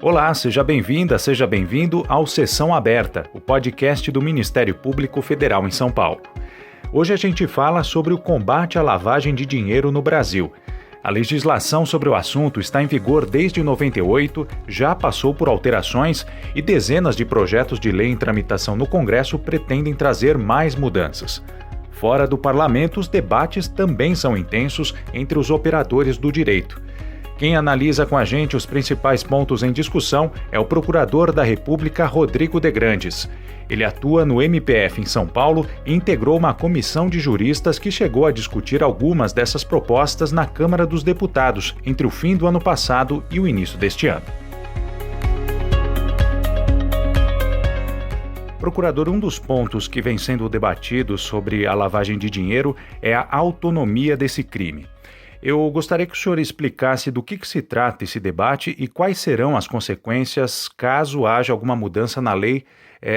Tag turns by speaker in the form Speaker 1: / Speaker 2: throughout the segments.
Speaker 1: Olá, seja bem-vinda, seja bem-vindo ao Sessão Aberta, o podcast do Ministério Público Federal em São Paulo. Hoje a gente fala sobre o combate à lavagem de dinheiro no Brasil. A legislação sobre o assunto está em vigor desde 98, já passou por alterações e dezenas de projetos de lei em tramitação no Congresso pretendem trazer mais mudanças. Fora do parlamento, os debates também são intensos entre os operadores do direito. Quem analisa com a gente os principais pontos em discussão é o Procurador da República, Rodrigo de Grandes. Ele atua no MPF em São Paulo e integrou uma comissão de juristas que chegou a discutir algumas dessas propostas na Câmara dos Deputados entre o fim do ano passado e o início deste ano. Procurador, um dos pontos que vem sendo debatido sobre a lavagem de dinheiro é a autonomia desse crime. Eu gostaria que o senhor explicasse do que se trata esse debate e quais serão as consequências caso haja alguma mudança na lei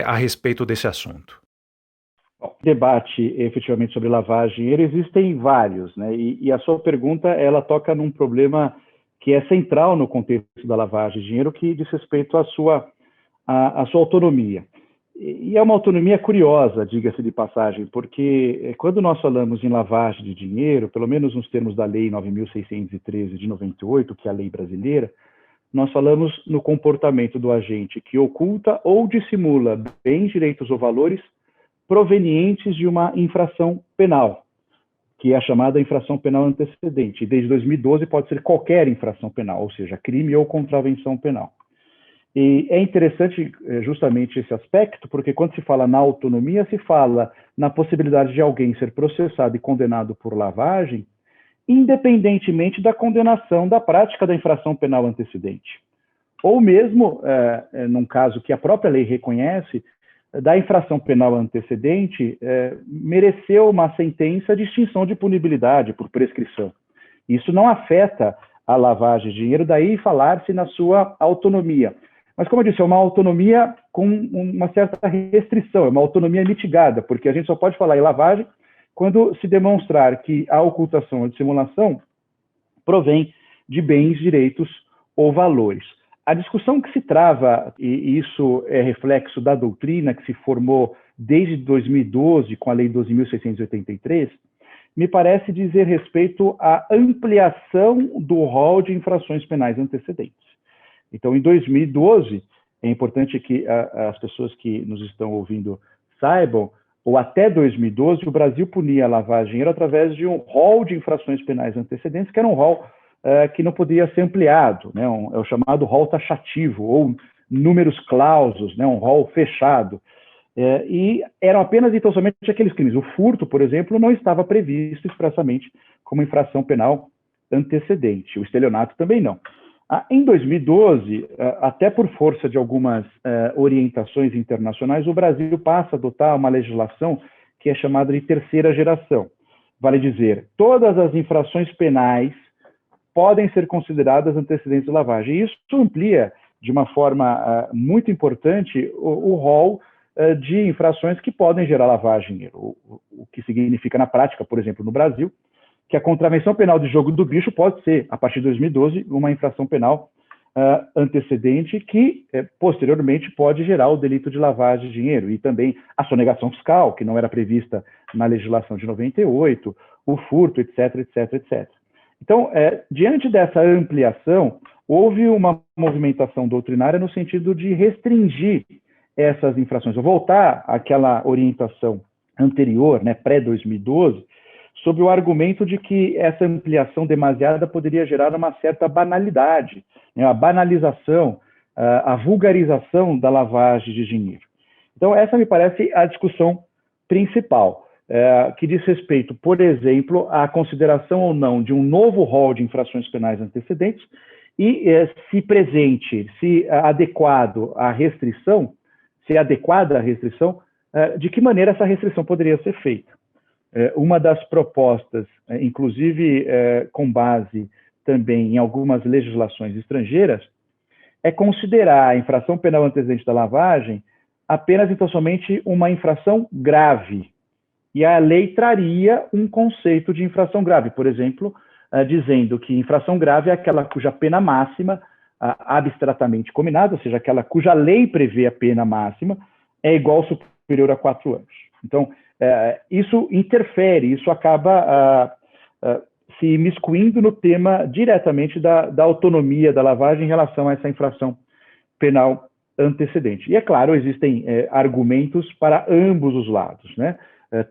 Speaker 1: a respeito desse assunto.
Speaker 2: Bom, debate efetivamente sobre lavagem de dinheiro existem vários, né? E a sua pergunta ela toca num problema que é central no contexto da lavagem de dinheiro, que diz respeito à sua autonomia. E é uma autonomia curiosa, diga-se de passagem, porque quando nós falamos em lavagem de dinheiro, pelo menos nos termos da Lei 9.613 de 98, que é a lei brasileira, nós falamos no comportamento do agente que oculta ou dissimula bens, direitos ou valores provenientes de uma infração penal, que é a chamada infração penal antecedente. E desde 2012 pode ser qualquer infração penal, ou seja, crime ou contravenção penal. E é interessante justamente esse aspecto, porque quando se fala na autonomia, se fala na possibilidade de alguém ser processado e condenado por lavagem, independentemente da condenação da prática da infração penal antecedente. Ou mesmo, num caso que a própria lei reconhece, da infração penal antecedente, mereceu uma sentença de extinção de punibilidade por prescrição. Isso não afeta a lavagem de dinheiro, daí falar-se na sua autonomia. Mas, como eu disse, é uma autonomia com uma certa restrição, é uma autonomia mitigada, porque a gente só pode falar em lavagem quando se demonstrar que a ocultação ou dissimulação provém de bens, direitos ou valores. A discussão que se trava, e isso é reflexo da doutrina que se formou desde 2012 com a Lei 12.683, me parece dizer respeito à ampliação do rol de infrações penais antecedentes. Então, em 2012, é importante que as pessoas que nos estão ouvindo saibam, ou até 2012, o Brasil punia a lavagem de dinheiro através de um rol de infrações penais antecedentes, que era um rol que não podia ser ampliado, né? É o chamado rol taxativo, ou números clausos, né? Um rol fechado. E eram apenas, então, somente aqueles crimes. O furto, por exemplo, não estava previsto expressamente como infração penal antecedente. O estelionato também não. Em 2012, até por força de algumas orientações internacionais, o Brasil passa a adotar uma legislação que é chamada de terceira geração. Vale dizer, todas as infrações penais podem ser consideradas antecedentes de lavagem. E isso amplia, de uma forma muito importante, o rol de infrações que podem gerar lavagem de dinheiro. O que significa, na prática, por exemplo, no Brasil, que a contravenção penal de jogo do bicho pode ser, a partir de 2012, uma infração penal antecedente que, posteriormente, pode gerar o delito de lavagem de dinheiro. E também a sonegação fiscal, que não era prevista na legislação de 98, o furto, etc, etc, etc. Então, diante dessa ampliação, houve uma movimentação doutrinária no sentido de restringir essas infrações, ou voltar àquela orientação anterior, né, pré-2012, sob o argumento de que essa ampliação demasiada poderia gerar uma certa banalidade, né, a banalização, a vulgarização da lavagem de dinheiro. Então, essa me parece a discussão principal, que diz respeito, por exemplo, à consideração ou não de um novo rol de infrações penais antecedentes e se presente, se adequado à restrição, se adequada à restrição, de que maneira essa restrição poderia ser feita. Uma das propostas, inclusive com base também em algumas legislações estrangeiras, é considerar a infração penal antecedente da lavagem apenas, então, somente uma infração grave. E a lei traria um conceito de infração grave, por exemplo, dizendo que infração grave é aquela cuja pena máxima abstratamente combinada, ou seja, aquela cuja lei prevê a pena máxima, é igual ou superior a 4 anos. Então, isso interfere, isso acaba se imiscuindo no tema diretamente da autonomia da lavagem em relação a essa infração penal antecedente. E, é claro, existem argumentos para ambos os lados, né?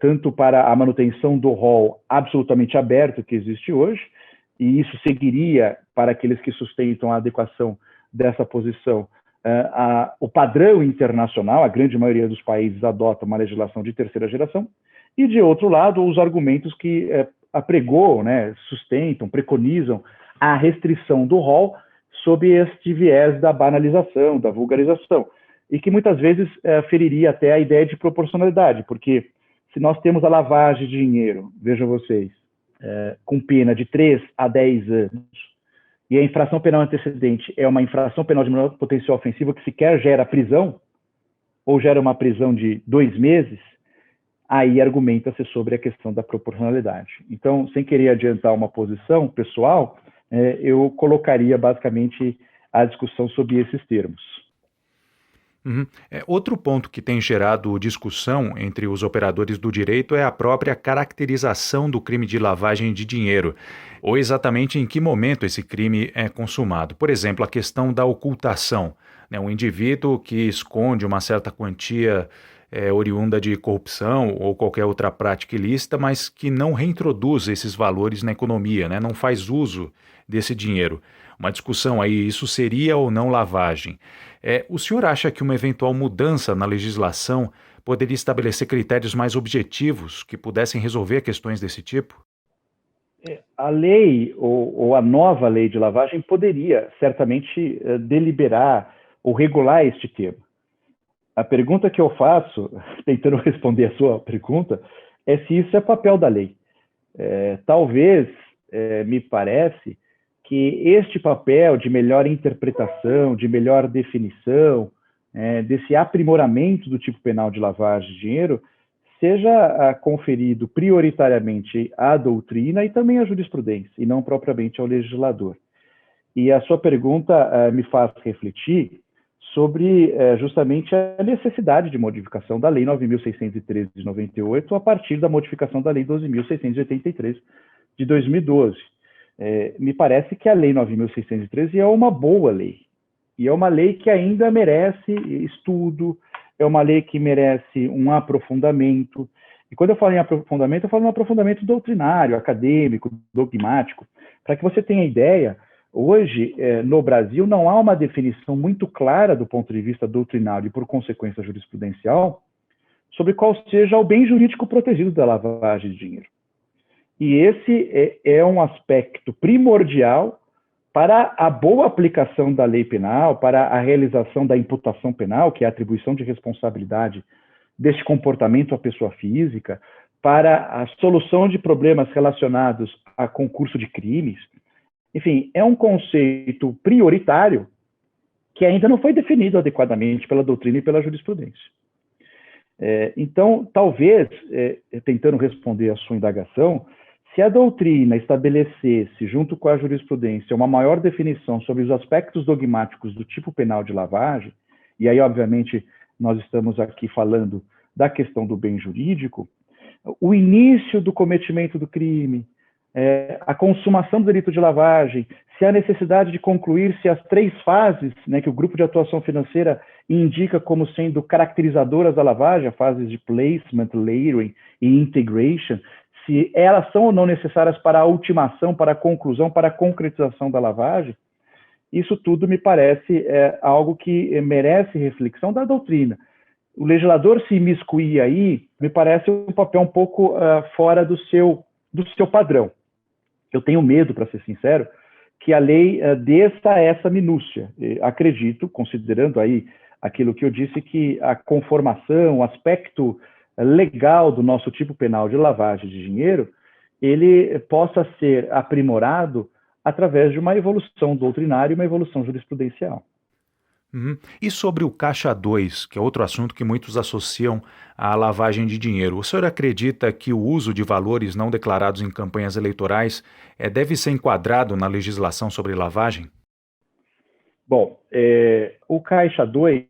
Speaker 2: Tanto para a manutenção do rol absolutamente aberto que existe hoje, e isso seguiria para aqueles que sustentam a adequação dessa posição. O padrão internacional, a grande maioria dos países adota uma legislação de terceira geração, e, de outro lado, os argumentos que apregoam, né, sustentam, preconizam a restrição do rol sob este viés da banalização, da vulgarização, e que muitas vezes feriria até a ideia de proporcionalidade, porque se nós temos a lavagem de dinheiro, vejam vocês, com pena de 3 a 10 anos, e a infração penal antecedente é uma infração penal de menor potencial ofensivo que sequer gera prisão, ou gera uma prisão de 2 meses, aí argumenta-se sobre a questão da proporcionalidade. Então, sem querer adiantar uma posição pessoal, eu colocaria basicamente a discussão sobre esses termos.
Speaker 1: Outro ponto que tem gerado discussão entre os operadores do direito é a própria caracterização do crime de lavagem de dinheiro, ou exatamente em que momento esse crime é consumado. Por exemplo, a questão da ocultação, né? Um indivíduo que esconde uma certa quantia oriunda de corrupção ou qualquer outra prática ilícita, mas que não reintroduz esses valores na economia, né? Não faz uso desse dinheiro. Uma discussão aí, isso seria ou não lavagem? O senhor acha que uma eventual mudança na legislação poderia estabelecer critérios mais objetivos que pudessem resolver questões desse tipo?
Speaker 2: A lei ou a nova lei de lavagem poderia certamente deliberar ou regular este tema. A pergunta que eu faço, tentando responder a sua pergunta, é se isso é papel da lei. Talvez, me parece, que este papel de melhor interpretação, de melhor definição, desse aprimoramento do tipo penal de lavagem de dinheiro, seja conferido prioritariamente à doutrina e também à jurisprudência, e não propriamente ao legislador. E a sua pergunta me faz refletir sobre justamente a necessidade de modificação da Lei 9.613 de 98 a partir da modificação da Lei 12.683 de 2012. Me parece que a Lei 9.613 é uma boa lei, e é uma lei que ainda merece estudo, é uma lei que merece um aprofundamento. E quando eu falo em aprofundamento, eu falo em um aprofundamento doutrinário, acadêmico, dogmático. Para que você tenha ideia, hoje, no Brasil, não há uma definição muito clara do ponto de vista doutrinário e, por consequência, jurisprudencial, sobre qual seja o bem jurídico protegido da lavagem de dinheiro. E esse é um aspecto primordial para a boa aplicação da lei penal, para a realização da imputação penal, que é a atribuição de responsabilidade deste comportamento à pessoa física, para a solução de problemas relacionados a concurso de crimes. Enfim, é um conceito prioritário que ainda não foi definido adequadamente pela doutrina e pela jurisprudência. Então, talvez, tentando responder à sua indagação, se a doutrina estabelecesse, junto com a jurisprudência, uma maior definição sobre os aspectos dogmáticos do tipo penal de lavagem, e aí, obviamente, nós estamos aqui falando da questão do bem jurídico, o início do cometimento do crime, a consumação do delito de lavagem, se há necessidade de concluir-se as 3 fases, né, que o grupo de atuação financeira indica como sendo caracterizadoras da lavagem, as fases de placement, layering e integration, se elas são ou não necessárias para a ultimação, para a conclusão, para a concretização da lavagem, isso tudo me parece algo que merece reflexão da doutrina. O legislador se imiscuir aí, me parece um papel um pouco fora do seu padrão. Eu tenho medo, para ser sincero, que a lei desça essa minúcia. Acredito, considerando aí aquilo que eu disse, que a conformação, o aspecto legal do nosso tipo penal de lavagem de dinheiro, ele possa ser aprimorado através de uma evolução doutrinária e uma evolução jurisprudencial.
Speaker 1: E sobre o Caixa 2, que é outro assunto que muitos associam à lavagem de dinheiro, o senhor acredita que o uso de valores não declarados em campanhas eleitorais deve ser enquadrado na legislação sobre lavagem?
Speaker 2: Bom, o Caixa 2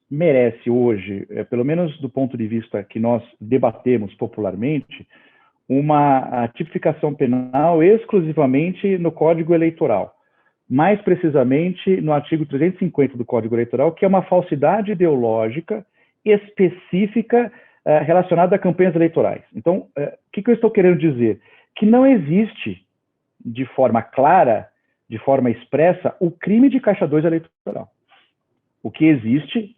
Speaker 2: merece hoje, pelo menos do ponto de vista que nós debatemos popularmente, uma tipificação penal exclusivamente no Código Eleitoral. Mais precisamente no artigo 350 do Código Eleitoral, que é uma falsidade ideológica específica relacionada a campanhas eleitorais. Então, o que eu estou querendo dizer? Que não existe, de forma clara, de forma expressa, o crime de Caixa 2 eleitoral. O que existe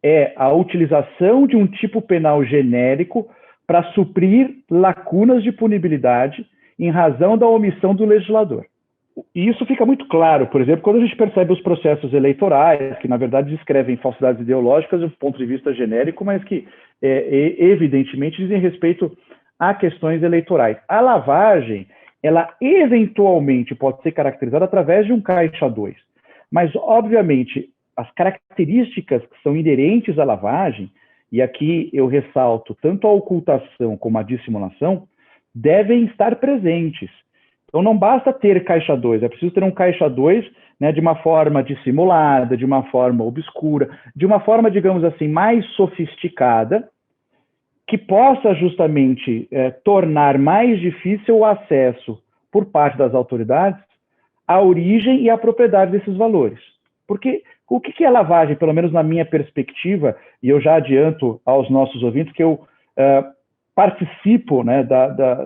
Speaker 2: é a utilização de um tipo penal genérico para suprir lacunas de punibilidade em razão da omissão do legislador. E isso fica muito claro, por exemplo, quando a gente percebe os processos eleitorais, que na verdade descrevem falsidades ideológicas do ponto de vista genérico, mas que evidentemente dizem respeito a questões eleitorais. A lavagem, ela eventualmente pode ser caracterizada através de um Caixa 2, mas obviamente as características que são inerentes à lavagem, e aqui eu ressalto tanto a ocultação como a dissimulação, devem estar presentes. Então não basta ter Caixa 2, é preciso ter um Caixa 2 de uma forma dissimulada, de uma forma obscura, de uma forma, digamos assim, mais sofisticada, que possa justamente tornar mais difícil o acesso por parte das autoridades à origem e à propriedade desses valores. Porque o que é lavagem, pelo menos na minha perspectiva, e eu já adianto aos nossos ouvintes que eu participo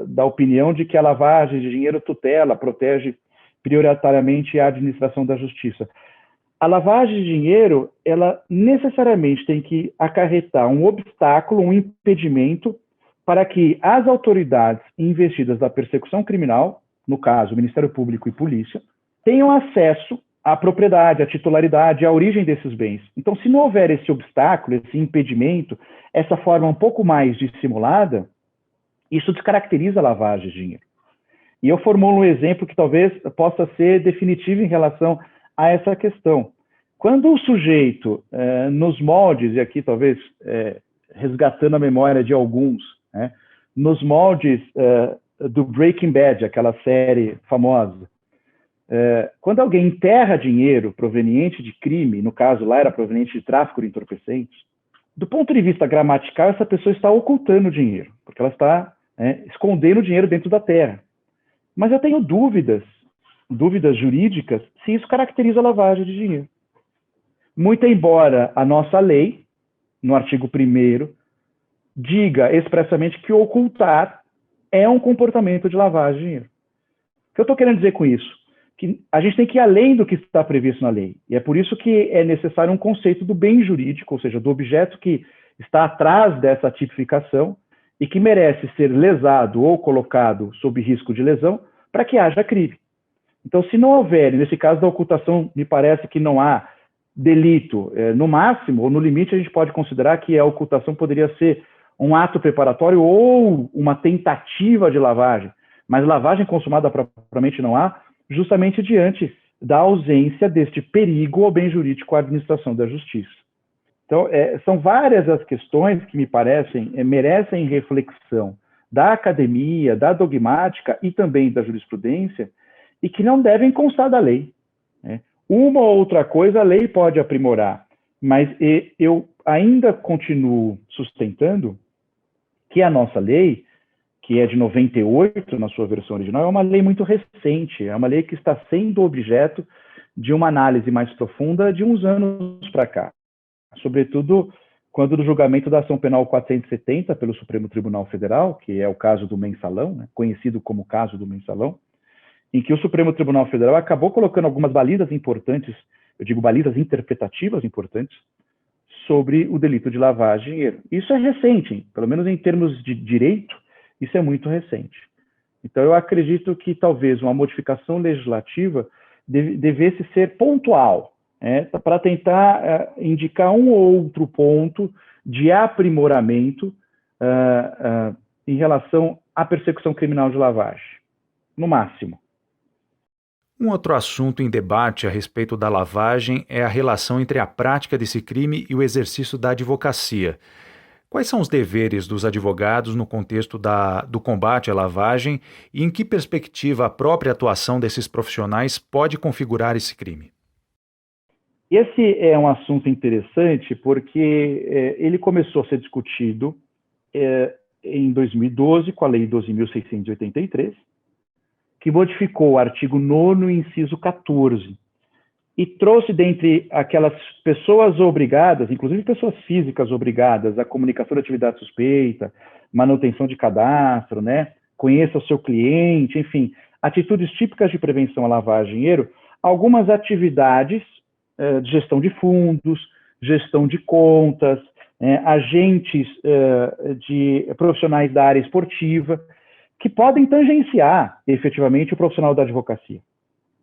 Speaker 2: da opinião de que a lavagem de dinheiro tutela, protege prioritariamente a administração da justiça. A lavagem de dinheiro, ela necessariamente tem que acarretar um obstáculo, um impedimento para que as autoridades investidas da persecução criminal, no caso, Ministério Público e Polícia, tenham acesso à propriedade, à titularidade, à origem desses bens. Então, se não houver esse obstáculo, esse impedimento, essa forma um pouco mais dissimulada, isso descaracteriza a lavagem de dinheiro. E eu formulo um exemplo que talvez possa ser definitivo em relação a essa questão. Quando o sujeito, nos moldes, e aqui talvez resgatando a memória de alguns, nos moldes do Breaking Bad, aquela série famosa, quando alguém enterra dinheiro proveniente de crime, no caso lá era proveniente de tráfico de entorpecentes, do ponto de vista gramatical, essa pessoa está ocultando o dinheiro, porque ela está escondendo o dinheiro dentro da terra. Mas eu tenho dúvidas jurídicas, se isso caracteriza a lavagem de dinheiro. Muito embora a nossa lei, no artigo 1º, diga expressamente que ocultar é um comportamento de lavagem de dinheiro. O que eu estou querendo dizer com isso? Que a gente tem que ir além do que está previsto na lei. E é por isso que é necessário um conceito do bem jurídico, ou seja, do objeto que está atrás dessa tipificação e que merece ser lesado ou colocado sob risco de lesão para que haja crime. Então, se não houver, nesse caso da ocultação, me parece que não há delito, no máximo, ou no limite, a gente pode considerar que a ocultação poderia ser um ato preparatório ou uma tentativa de lavagem, mas lavagem consumada propriamente não há, justamente diante da ausência deste perigo ao bem jurídico à administração da justiça. Então, são várias as questões que me parecem merecem reflexão da academia, da dogmática e também da jurisprudência, e que não devem constar da lei. Uma ou outra coisa a lei pode aprimorar, mas eu ainda continuo sustentando que a nossa lei, que é de 98 na sua versão original, é uma lei muito recente, é uma lei que está sendo objeto de uma análise mais profunda de uns anos para cá. Sobretudo quando do julgamento da ação penal 470 pelo Supremo Tribunal Federal, que é o caso do mensalão, conhecido como caso do mensalão, em que o Supremo Tribunal Federal acabou colocando algumas balizas importantes, eu digo balizas interpretativas importantes, sobre o delito de lavagem de dinheiro. Isso é recente, pelo menos em termos de direito, isso é muito recente. Então, eu acredito que talvez uma modificação legislativa devesse ser pontual, para tentar indicar um ou outro ponto de aprimoramento em relação à persecução criminal de lavagem, no máximo.
Speaker 1: Um outro assunto em debate a respeito da lavagem é a relação entre a prática desse crime e o exercício da advocacia. Quais são os deveres dos advogados no contexto do combate à lavagem e em que perspectiva a própria atuação desses profissionais pode configurar esse crime?
Speaker 2: Esse é um assunto interessante porque ele começou a ser discutido em 2012 com a Lei 12.683, que modificou o artigo 9º, inciso 14, e trouxe dentre aquelas pessoas obrigadas, inclusive pessoas físicas obrigadas, a comunicação de atividade suspeita, manutenção de cadastro, né? Conheça o seu cliente, enfim, atitudes típicas de prevenção à lavagem de dinheiro, algumas atividades de gestão de fundos, gestão de contas, agentes de profissionais da área esportiva, que podem tangenciar efetivamente o profissional da advocacia.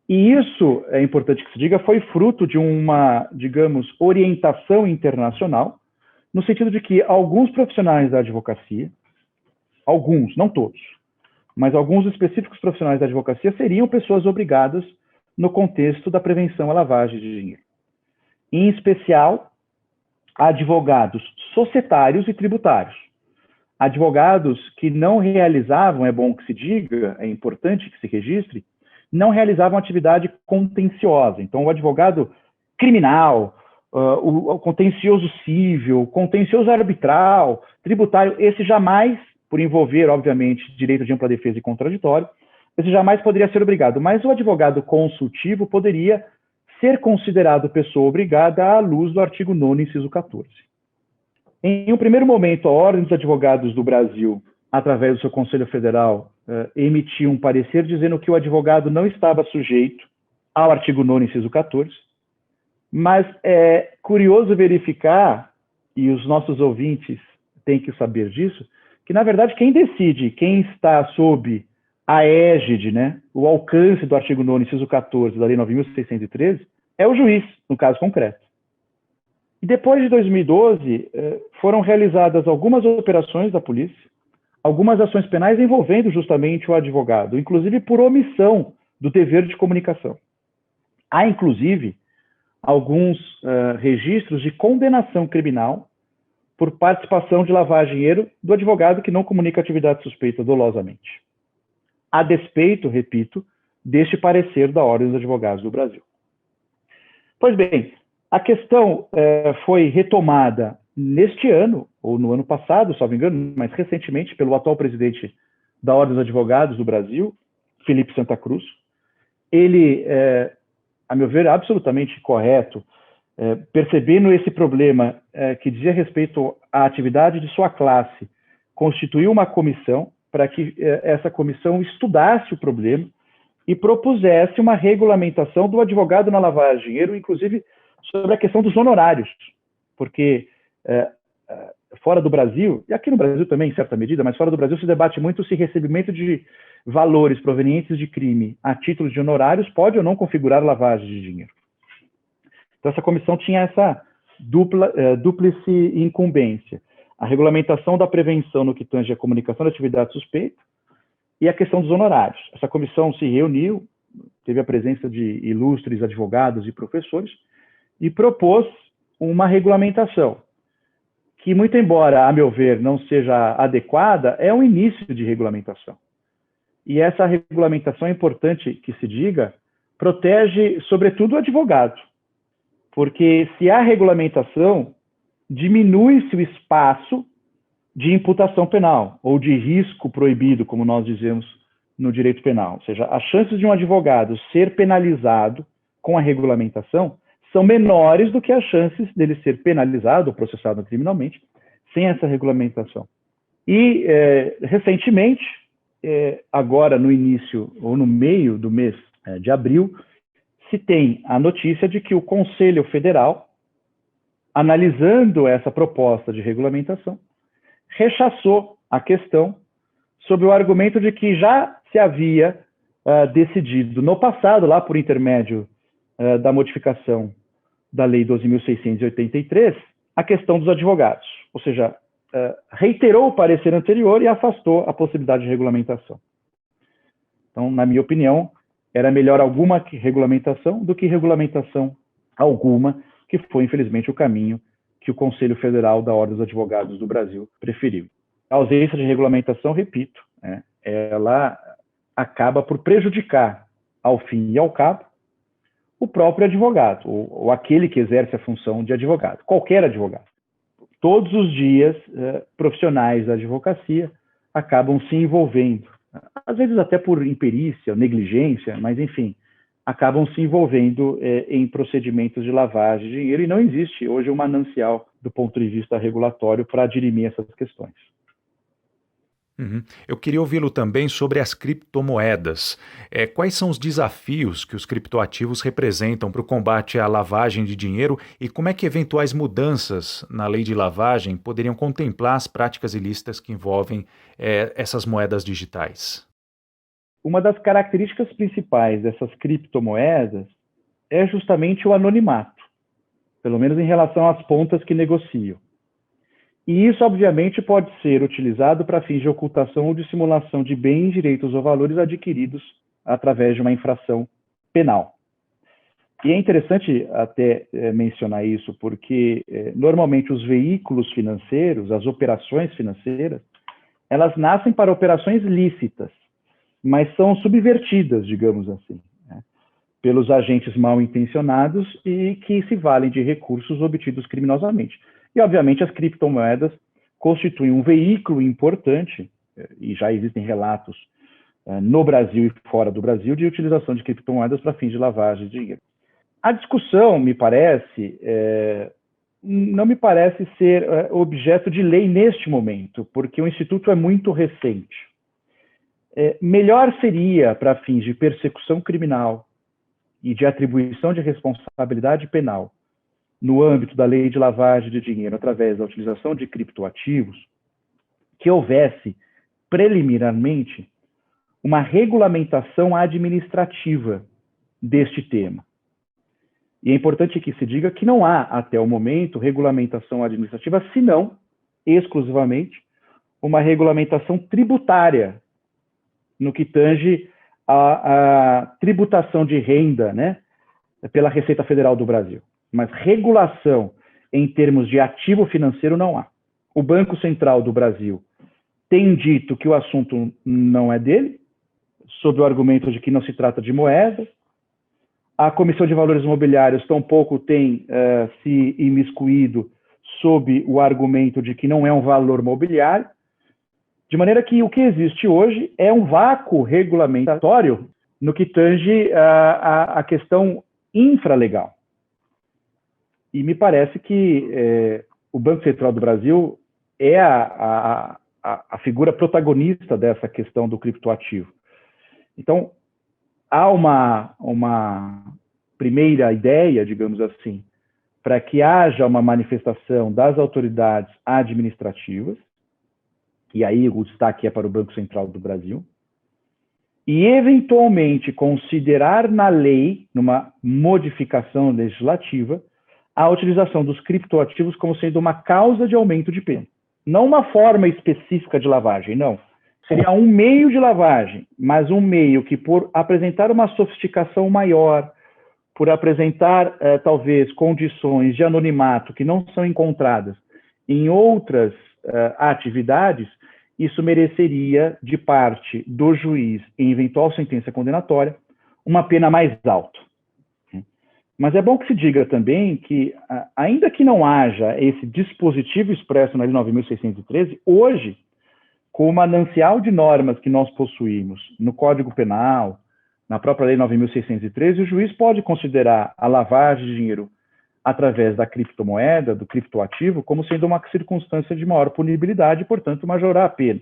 Speaker 2: E isso, é importante que se diga, foi fruto de uma, digamos, orientação internacional, no sentido de que alguns profissionais da advocacia, alguns, não todos, mas alguns específicos profissionais da advocacia seriam pessoas obrigadas no contexto da prevenção à lavagem de dinheiro. Em especial, advogados societários e tributários. Advogados que não realizavam, é bom que se diga, é importante que se registre, não realizavam atividade contenciosa. Então, o advogado criminal, o contencioso civil, contencioso arbitral, tributário, esse jamais, por envolver, obviamente, direito de ampla defesa e contraditório, esse jamais poderia ser obrigado. Mas o advogado consultivo poderia ser considerado pessoa obrigada à luz do artigo 9º, inciso 14. Em um primeiro momento, a Ordem dos Advogados do Brasil, através do seu Conselho Federal, emitiu um parecer dizendo que o advogado não estava sujeito ao artigo 9º, inciso 14, mas é curioso verificar, e os nossos ouvintes têm que saber disso, que, na verdade, quem decide, quem está sob a égide, né, o alcance do artigo 9º, inciso 14 da Lei 9.613, é o juiz, no caso concreto. E depois de 2012, foram realizadas algumas operações da polícia, algumas ações penais envolvendo justamente o advogado, inclusive por omissão do dever de comunicação. Há, inclusive, alguns registros de condenação criminal por participação de lavagem de dinheiro do advogado que não comunica atividade suspeita dolosamente. A despeito, repito, deste parecer da Ordem dos Advogados do Brasil. Pois bem, a questão foi retomada neste ano, ou no ano passado, salvo engano, mas recentemente, pelo atual presidente da Ordem dos Advogados do Brasil, Felipe Santa Cruz. Ele, a meu ver, absolutamente correto, percebendo esse problema que dizia respeito à atividade de sua classe, constituiu uma comissão para que essa comissão estudasse o problema e propusesse uma regulamentação do advogado na lavagem de dinheiro, inclusive sobre a questão dos honorários, porque fora do Brasil, e aqui no Brasil também em certa medida, mas fora do Brasil se debate muito se recebimento de valores provenientes de crime a título de honorários pode ou não configurar lavagem de dinheiro. Então essa comissão tinha essa dúplice incumbência, a regulamentação da prevenção no que tange a comunicação de atividade suspeita e a questão dos honorários. Essa comissão se reuniu, teve a presença de ilustres advogados e professores, e propôs uma regulamentação, que, muito embora, a meu ver, não seja adequada, é um início de regulamentação. E essa regulamentação, é importante que se diga, protege, sobretudo, o advogado, porque se há regulamentação, diminui-se o espaço de imputação penal, ou de risco proibido, como nós dizemos no direito penal. Ou seja, as chances de um advogado ser penalizado com a regulamentação são menores do que as chances dele ser penalizado ou processado criminalmente sem essa regulamentação. E, recentemente, agora no início ou no meio do mês de abril, se tem a notícia de que o Conselho Federal, analisando essa proposta de regulamentação, rechaçou a questão sob o argumento de que já se havia decidido no passado, lá por intermédio da modificação da Lei 12.683, a questão dos advogados. Ou seja, reiterou o parecer anterior e afastou a possibilidade de regulamentação. Então, na minha opinião, era melhor alguma regulamentação do que regulamentação alguma, que foi, infelizmente, o caminho que o Conselho Federal da Ordem dos Advogados do Brasil preferiu. A ausência de regulamentação, repito, ela acaba por prejudicar, ao fim e ao cabo, o próprio advogado, ou aquele que exerce a função de advogado, qualquer advogado. Todos os dias, profissionais da advocacia acabam se envolvendo, às vezes até por imperícia, negligência, mas enfim, acabam se envolvendo em procedimentos de lavagem de dinheiro, e não existe hoje um manancial do ponto de vista regulatório para dirimir essas questões.
Speaker 1: Eu queria ouvi-lo também sobre as criptomoedas. Quais são os desafios que os criptoativos representam para o combate à lavagem de dinheiro e como é que eventuais mudanças na lei de lavagem poderiam contemplar as práticas ilícitas que envolvem essas moedas digitais?
Speaker 2: Uma das características principais dessas criptomoedas é justamente o anonimato, pelo menos em relação às pontas que negociam. E isso, obviamente, pode ser utilizado para fins de ocultação ou de simulação de bens, direitos ou valores adquiridos através de uma infração penal. E é interessante até mencionar isso, porque normalmente os veículos financeiros, as operações financeiras, elas nascem para operações lícitas, mas são subvertidas, digamos assim, né, pelos agentes mal intencionados e que se valem de recursos obtidos criminosamente. E, obviamente, as criptomoedas constituem um veículo importante, e já existem relatos no Brasil e fora do Brasil, de utilização de criptomoedas para fins de lavagem de dinheiro. A discussão, me parece, não me parece ser objeto de lei neste momento, porque o Instituto é muito recente. Melhor seria, para fins de persecução criminal e de atribuição de responsabilidade penal, no âmbito da lei de lavagem de dinheiro, através da utilização de criptoativos, que houvesse, preliminarmente, uma regulamentação administrativa deste tema. E é importante que se diga que não há, até o momento, regulamentação administrativa, senão, exclusivamente, uma regulamentação tributária, no que tange a tributação de renda, né, pela Receita Federal do Brasil. Mas regulação em termos de ativo financeiro não há. O Banco Central do Brasil tem dito que o assunto não é dele, sob o argumento de que não se trata de moeda. A Comissão de Valores Mobiliários tampouco tem se imiscuído sob o argumento de que não é um valor mobiliário. De maneira que o que existe hoje é um vácuo regulamentatório no que tange a questão infralegal. E me parece que o Banco Central do Brasil é a figura protagonista dessa questão do criptoativo. Então, há uma primeira ideia, digamos assim, para que haja uma manifestação das autoridades administrativas, e aí o destaque é para o Banco Central do Brasil, e eventualmente considerar na lei, numa modificação legislativa, a utilização dos criptoativos como sendo uma causa de aumento de pena. Não uma forma específica de lavagem, não. Seria um meio de lavagem, mas um meio que, por apresentar uma sofisticação maior, por apresentar, talvez, condições de anonimato que não são encontradas em outras atividades, isso mereceria, de parte do juiz, em eventual sentença condenatória, uma pena mais alta. Mas é bom que se diga também que, ainda que não haja esse dispositivo expresso na Lei 9.613, hoje, com o manancial de normas que nós possuímos no Código Penal, na própria Lei 9.613, o juiz pode considerar a lavagem de dinheiro através da criptomoeda, do criptoativo, como sendo uma circunstância de maior punibilidade e, portanto, majorar a pena.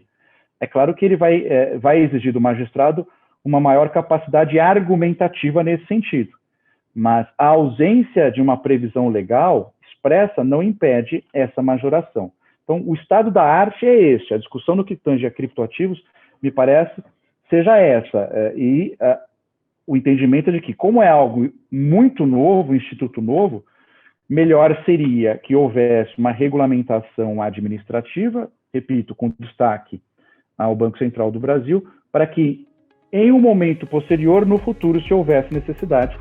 Speaker 2: É claro que ele vai exigir do magistrado uma maior capacidade argumentativa nesse sentido. Mas a ausência de uma previsão legal expressa não impede essa majoração. Então, o estado da arte é este. A discussão no que tange a criptoativos, me parece, seja essa. O entendimento de que, como é algo muito novo, um instituto novo, melhor seria que houvesse uma regulamentação administrativa, repito, com destaque ao Banco Central do Brasil, para que, em um momento posterior, no futuro, se houvesse necessidade,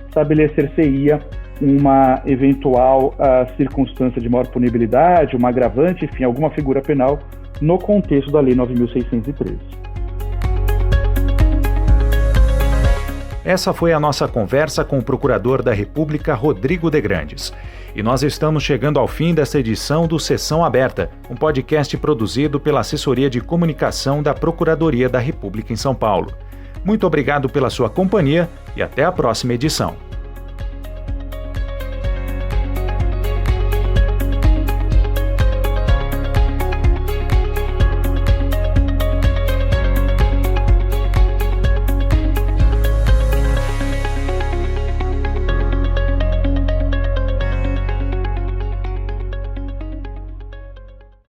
Speaker 2: estabelecer-se-ia uma eventual circunstância de maior punibilidade, uma agravante, enfim, alguma figura penal no contexto da Lei 9.613.
Speaker 1: Essa foi a nossa conversa com o Procurador da República, Rodrigo de Grandes. E nós estamos chegando ao fim desta edição do Sessão Aberta, um podcast produzido pela Assessoria de Comunicação da Procuradoria da República em São Paulo. Muito obrigado pela sua companhia e até a próxima edição.